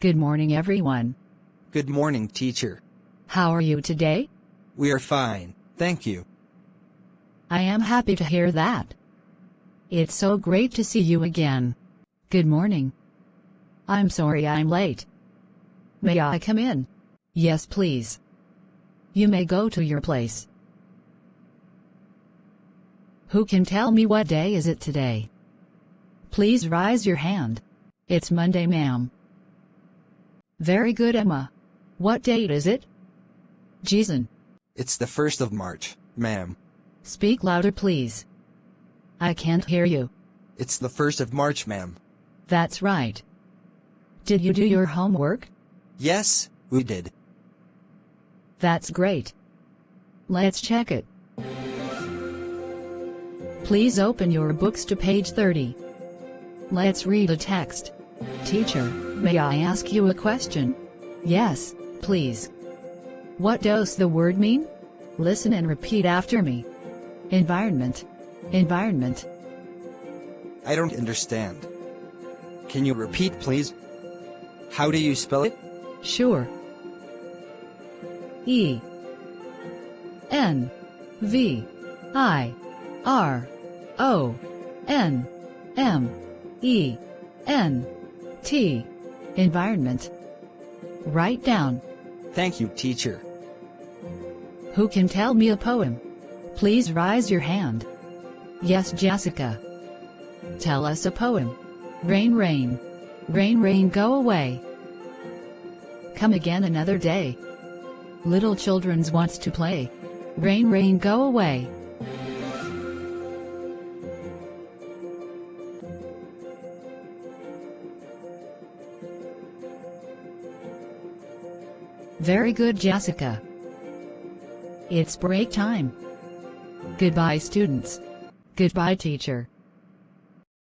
Good morning, everyone. Good morning, teacher. How are you today? We are fine, thank you. I am happy to hear that. It's so great to see you again. Good morning. I'm sorry I'm late. May I come in? Yes, please. You may go to your place. Who can tell me what day is it today? Please raise your hand. It's Monday, ma'am. Very good, Emma. What date is it? Jason. It's the 1st of March, ma'am. Speak louder, please. I can't hear you. It's the 1st of March, ma'am. That's right. Did you do your homework? Yes, we did. That's great. Let's check it. Please open your books to page 30. Let's read a text. Teacher, may I ask you a question? Yes, please. What does the word mean? Listen and repeat after me. Environment. Environment. I don't understand. Can you repeat, please? How do you spell it? Sure. E N V I R O N M E N T. Environment. Write down. Thank you, teacher. Who can tell me a poem? Please raise your hand. Yes, Jessica. Tell us a poem. Rain, rain. Rain, rain, go away. Come again another day. Little children's wants to play. Rain, rain, go away. Very good, Jessica. It's break time. Goodbye, students. Goodbye, teacher.